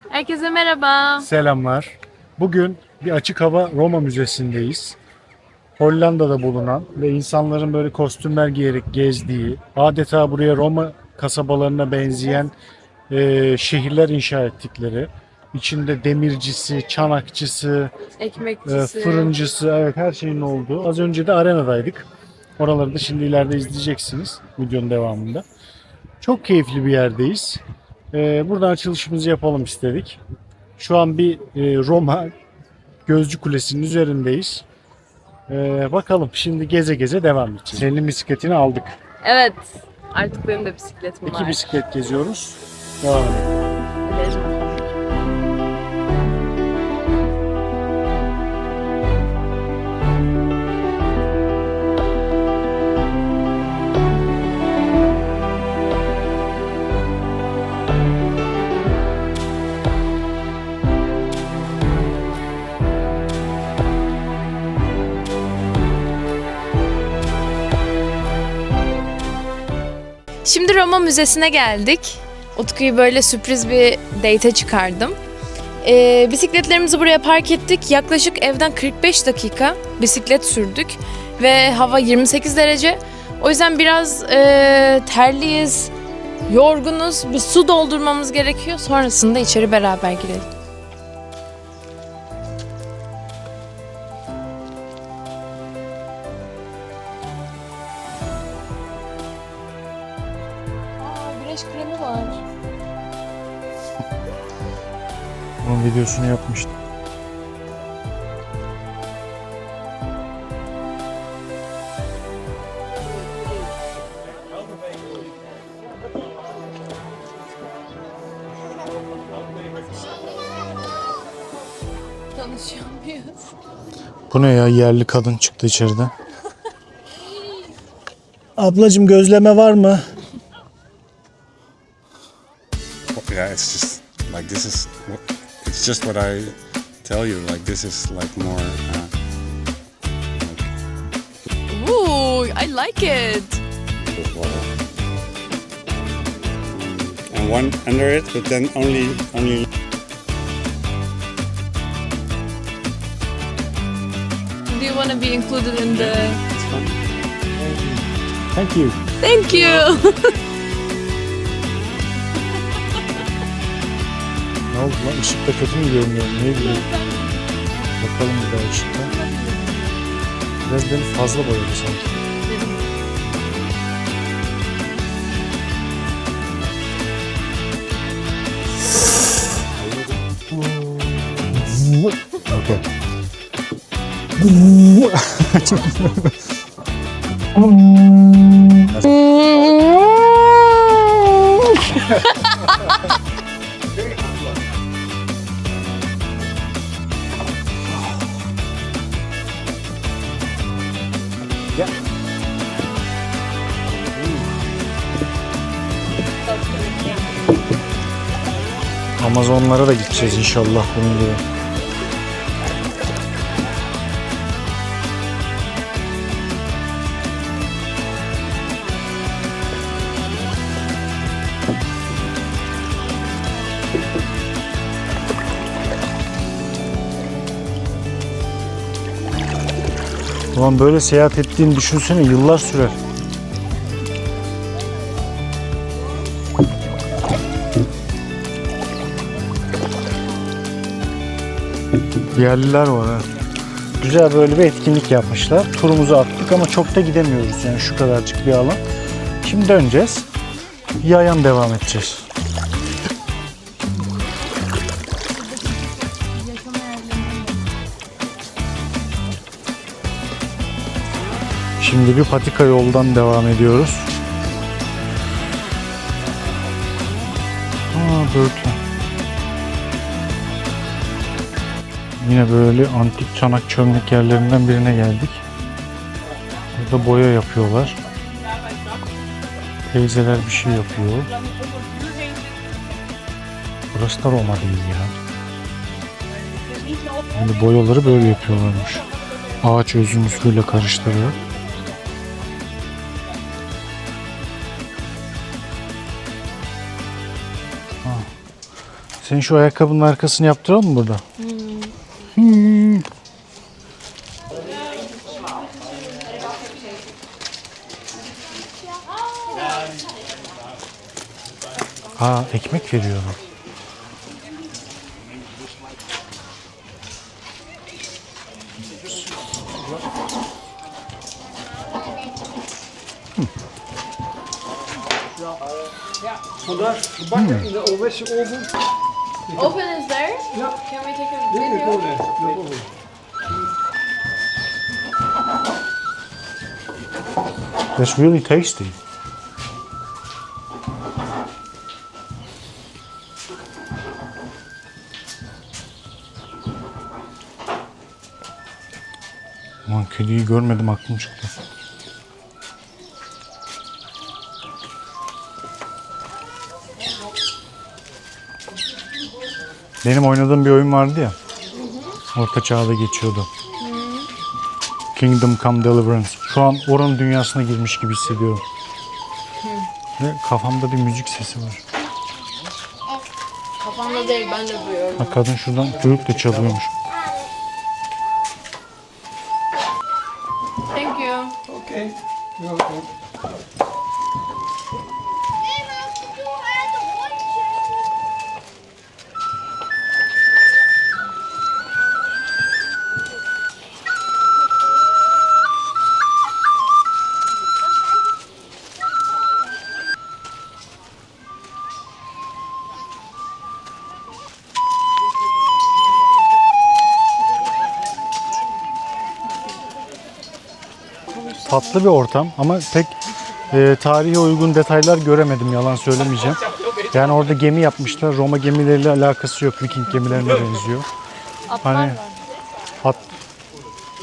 Herkese merhaba. Selamlar. Bugün bir açık hava Roma Müzesi'ndeyiz. Hollanda'da bulunan ve insanların böyle kostümler giyerek gezdiği, adeta buraya Roma kasabalarına benzeyen şehirler inşa ettikleri, içinde demircisi, çanakçısı, Ekmekçisi. fırıncısı, evet her şeyin olduğu. Az önce de arenadaydık. Oraları da şimdi ileride izleyeceksiniz videonun devamında. Çok keyifli bir yerdeyiz. Buradan açılışımızı yapalım istedik. Şu an bir Roma Gözcü Kulesi'nin üzerindeyiz. Bakalım şimdi geze geze devam edeceğiz. Senin bisikletini aldık. Evet. Artık benim de bisikletim var. İki bisiklet geziyoruz. Devam edelim. Edelim. Şimdi Roma Müzesi'ne geldik. Utku'yu böyle sürpriz bir date'e çıkardım. Bisikletlerimizi buraya park ettik. Yaklaşık evden 45 dakika bisiklet sürdük. Ve hava 28 derece. O yüzden biraz terliyiz, yorgunuz. Bir su doldurmamız gerekiyor. Sonrasında içeri beraber girelim. Güneş kremi var. Bunun videosunu yapmıştım. Tanışıyor muyuz? Bu ne ya, yerli kadın çıktı içeriden. Ablacığım gözleme var mı? Yeah, it's just like this is. It's just what I tell you. Like this is like more. Ooh, I like it. With water. And one under it, but then only. Do you want to be included in the... It's fun. Thank you. Thank you. Ne oldu lan? Işıkta kötü mü görünüyor? Ne bileyim. Bakalım bir daha ışıkta. Biraz beni fazla boyadı sanki. Okay. Amazonlara da gideceğiz inşallah bunun gibi. Ulan böyle seyahat ettiğini düşünsene, yıllar sürer. Yerliler var ha. Güzel böyle bir etkinlik yapmışlar. Turumuzu attık ama çok da gidemiyoruz yani, şu kadarcık bir alan. Şimdi döneceğiz. Yayan devam edeceğiz. Şimdi bir patika yoldan devam ediyoruz. Börtlen. Yine böyle antik çanak çömlek yerlerinden birine geldik. Burada boya yapıyorlar. Teyzeler bir şey yapıyor. Burası da Roma değil ya. Yani boyaları böyle yapıyorlarmış. Ağaç özümü suyla karıştırıyor. Senin şu ayakkabının arkasını yaptıralım mı burada? Aa, ekmek veriyor ona. Vandaag gebakken in de ouderwetse oven. Oven is there? Ja. Can we take a No video? problem. No problem. That's really tasty. Aman kediyi görmedim, aklım çıktı. Benim oynadığım bir oyun vardı ya. Orta Çağ'da geçiyordu. Kingdom Come Deliverance. Şu an oranın dünyasına girmiş gibi hissediyorum. Ve kafamda bir müzik sesi var. Kafamda değil, ben de duyuyorum. Ha, kadın şuradan flüt de çalıyormuş. Thank you. Oké. You're welcome. Tatlı bir ortam ama pek tarihe uygun detaylar göremedim, yalan söylemeyeceğim. Yani orada gemi yapmışlar. Roma gemileriyle alakası yok. Viking gemilerine benziyor. Atlar Hani var.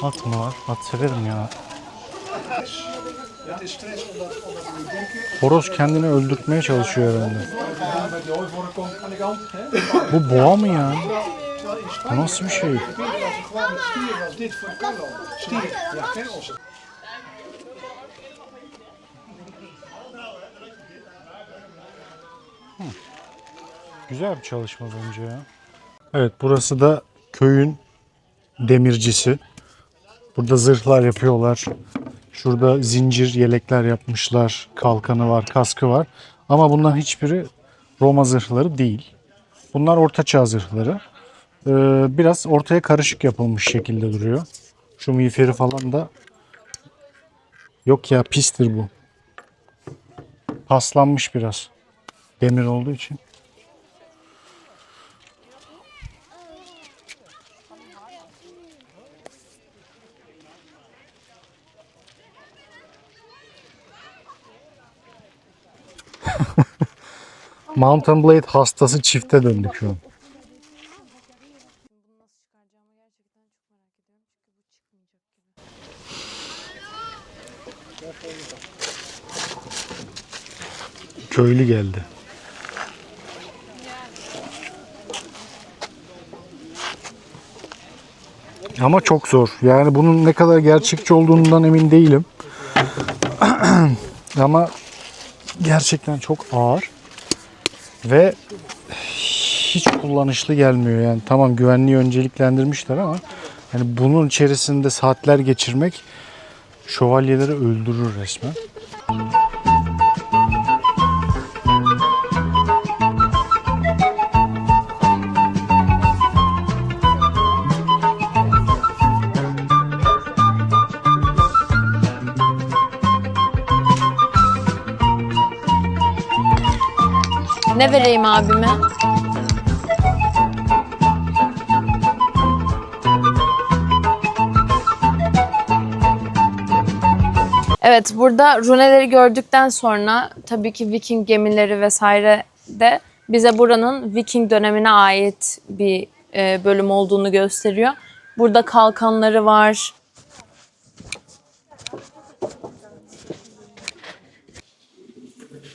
at mı var? At severim ya. Horoz kendini öldürtmeye çalışıyor herhalde. Met de hooivork aan de kant. Hè? Bu boğa mı ya? Bu nasıl bir şey? Als we gewoon met stieren als dit van kan al. Stier. Ja, kennels. Güzel bir çalışma bence ya. Evet, burası da köyün demircisi. Burada zırhlar yapıyorlar. Şurada zincir yelekler yapmışlar. Kalkanı var, kaskı var. Ama bunların hiçbiri Roma zırhları değil. Bunlar Orta Çağ zırhları. Biraz ortaya karışık yapılmış şekilde duruyor. Şu miğferi falan da yok ya, pistir bu. Paslanmış biraz. Demir olduğu için. Mountain Blade hastası çifte döndük şu an. Köylü geldi. Ama çok zor. Yani bunun ne kadar gerçekçi olduğundan emin değilim. Ama gerçekten çok ağır ve hiç kullanışlı gelmiyor. Yani tamam, güvenliği önceliklendirmişler ama yani bunun içerisinde saatler geçirmek şövalyeleri öldürür resmen. Ne vereyim abime? Evet, burada runeleri gördükten sonra tabii ki Viking gemileri vesaire de bize buranın Viking dönemine ait bir bölüm olduğunu gösteriyor. Burada kalkanları var.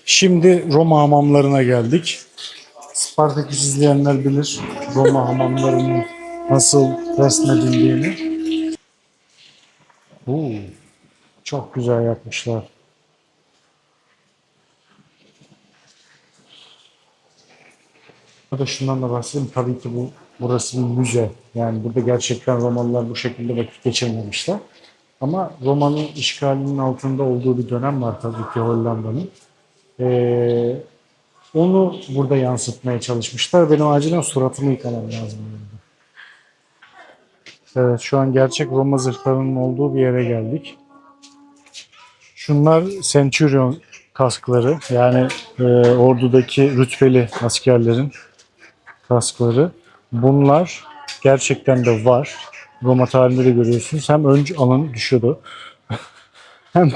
Şimdi Roma hamamlarına geldik. Spartaküs izleyenler bilir Roma hamamlarının nasıl resmedildiğini. Çok güzel yapmışlar. Burada şundan da bahsedeyim. Tabii ki burası bir müze. Yani burada gerçekten Romalılar bu şekilde vakit geçirmemişler. Ama Roma'nın işgalinin altında olduğu bir dönem var tabii ki Hollanda'nın. Onu burada yansıtmaya çalışmışlar. Benim acilen suratımı yıkamam lazım. Evet, şu an gerçek Roma zırhlarının olduğu bir yere geldik. Şunlar Centurion kaskları. Yani ordudaki rütbeli askerlerin kaskları. Bunlar gerçekten de var. Roma tarihinde de görüyorsunuz. Hem öncü alanı düşüyordu. Hem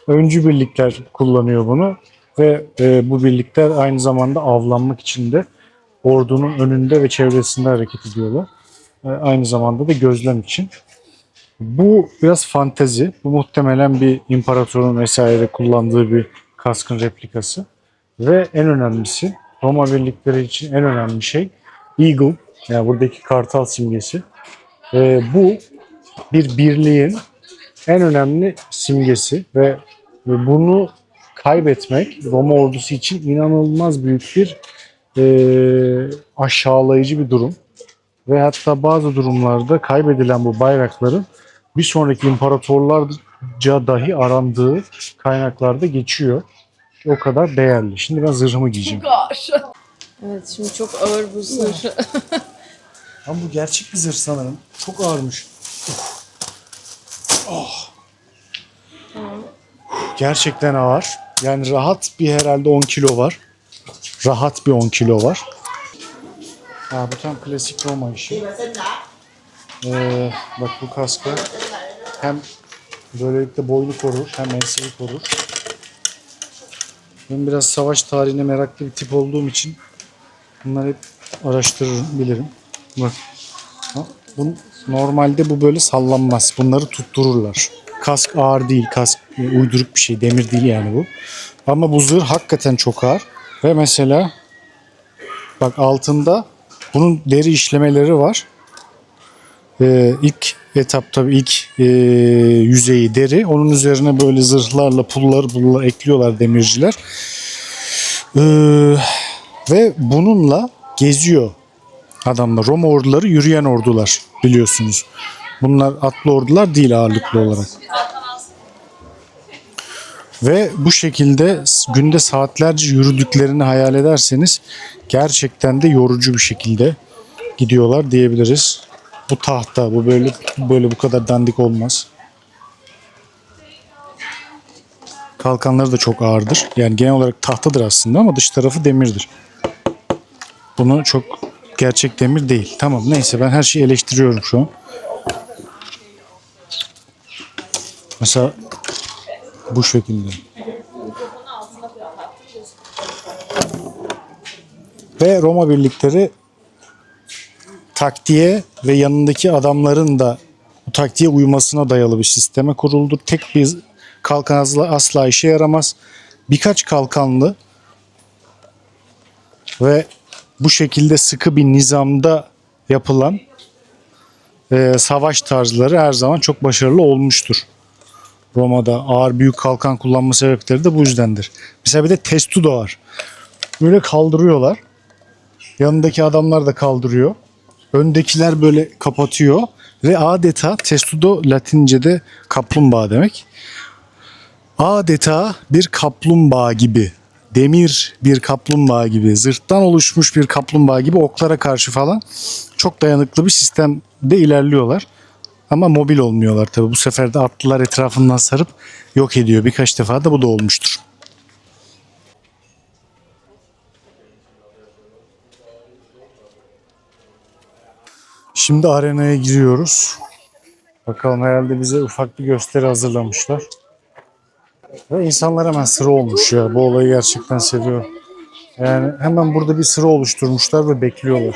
öncü birlikler kullanıyor bunu. Ve bu birlikler aynı zamanda avlanmak için de ordunun önünde ve çevresinde hareket ediyorlar. Aynı zamanda da gözlem için. Bu biraz fantezi. Bu muhtemelen bir imparatorun vesaire kullandığı bir kaskın replikası. Ve en önemlisi Roma birlikleri için en önemli şey Eagle. Yani buradaki kartal simgesi. Bu bir birliğin en önemli simgesi ve bunu kaybetmek Roma ordusu için inanılmaz büyük bir aşağılayıcı bir durum. Ve hatta bazı durumlarda kaybedilen bu bayrakların bir sonraki imparatorlarca dahi arandığı kaynaklarda geçiyor. O kadar değerli. Şimdi ben zırhımı giyeceğim. Evet, şimdi çok ağır bu zırh. Ama bu gerçek bir zırh sanırım. Çok ağırmış. Oh. Gerçekten ağır. Yani rahat bir herhalde 10 kilo var. Rahat bir 10 kilo var. Ha, bu tam klasik Roma işi. Bak bu kaska hem böylelikle boynu korur hem enseyi korur. Ben biraz savaş tarihine meraklı bir tip olduğum için bunları hep araştırırım, bilirim. Bak. Bu, normalde bu böyle sallanmaz. Bunları tuttururlar. Kask ağır değil. Kask uyduruk bir şey. Demir değil yani bu. Ama bu zırh hakikaten çok ağır. Ve mesela bak altında bunun deri işlemeleri var. İlk etap tabii yüzeyi deri. Onun üzerine böyle zırhlarla pullar ekliyorlar demirciler. Ve bununla geziyor adamlar. Roma orduları yürüyen ordular biliyorsunuz. Bunlar atlı ordular değil ağırlıklı olarak. Ve bu şekilde günde saatlerce yürüdüklerini hayal ederseniz gerçekten de yorucu bir şekilde gidiyorlar diyebiliriz. Bu tahta, bu böyle bu kadar dandik olmaz. Kalkanları da çok ağırdır. Yani genel olarak tahtadır aslında ama dış tarafı demirdir. Bunu çok gerçek demir değil. Tamam neyse ben her şeyi eleştiriyorum şu an. Mesela bu şekilde. Ve Roma birlikleri taktiğe ve yanındaki adamların da bu taktiğe uymasına dayalı bir sisteme kuruldu. Tek bir kalkan asla işe yaramaz. Birkaç kalkanlı ve bu şekilde sıkı bir nizamda yapılan savaş tarzları her zaman çok başarılı olmuştur. Roma'da ağır büyük kalkan kullanma sebepleri de bu yüzdendir. Mesela bir de testudo var. Böyle kaldırıyorlar. Yanındaki adamlar da kaldırıyor. Öndekiler böyle kapatıyor. Ve adeta testudo Latince'de kaplumbağa demek. Adeta bir kaplumbağa gibi. Demir bir kaplumbağa gibi. Zırhtan oluşmuş bir kaplumbağa gibi oklara karşı falan çok dayanıklı bir sistemde ilerliyorlar. Ama mobil olmuyorlar tabii. Bu sefer de atlılar etrafından sarıp yok ediyor. Birkaç defa da bu da olmuştur. Şimdi arenaya giriyoruz. Bakalım herhalde bize ufak bir gösteri hazırlamışlar. Ve insanlar hemen sıra olmuş ya. Bu olayı gerçekten seviyorum. Yani hemen burada bir sıra oluşturmuşlar ve bekliyorlar.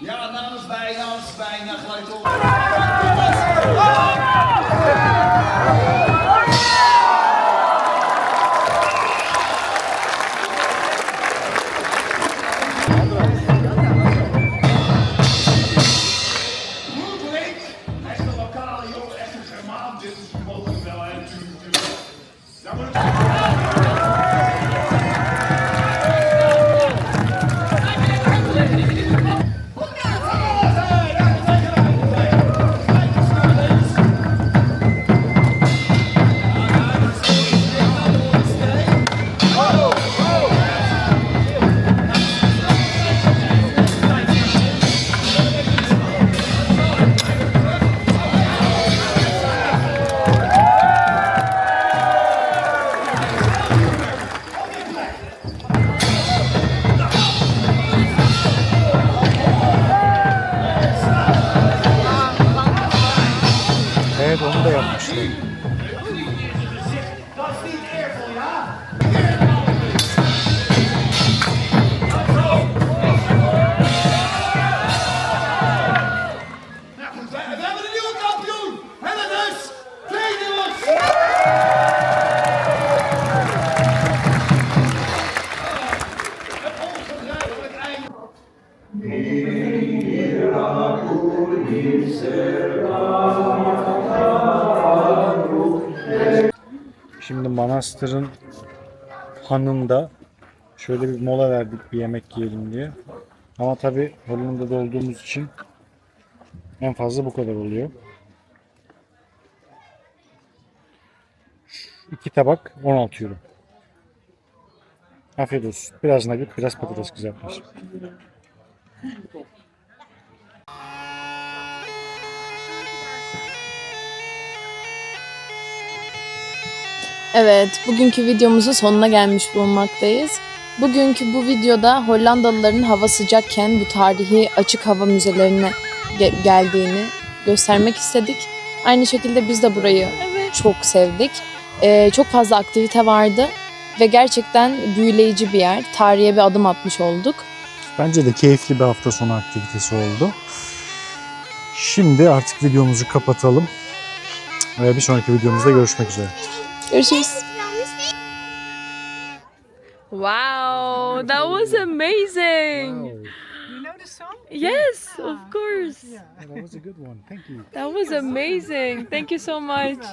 Ja, namens bijna gelijk op. Evet, onu da yapmışlar. We hebben een nieuwe kampioen! En het is Feyenoord! Şimdi manastırın hanında şöyle bir mola verdik, bir yemek yiyelim diye. Ama tabi Hollanda'da olduğumuz için en fazla bu kadar oluyor. 2 tabak 16 euro. Afiyet olsun. Biraz nugget, biraz patates kızartmış. Evet, bugünkü videomuzun sonuna gelmiş bulunmaktayız. Bugünkü bu videoda Hollandalıların hava sıcakken bu tarihi açık hava müzelerine geldiğini göstermek istedik. Aynı şekilde biz de burayı çok sevdik. Çok fazla aktivite vardı ve gerçekten büyüleyici bir yer. Tarihe bir adım atmış olduk. Bence de keyifli bir hafta sonu aktivitesi oldu. Şimdi artık videomuzu kapatalım. Bir sonraki videomuzda görüşmek üzere. Görüşürüz. Wow, that was amazing. You know the song? Yes, of course. Yeah. That was a good one. Thank you. That was amazing. Thank you so much.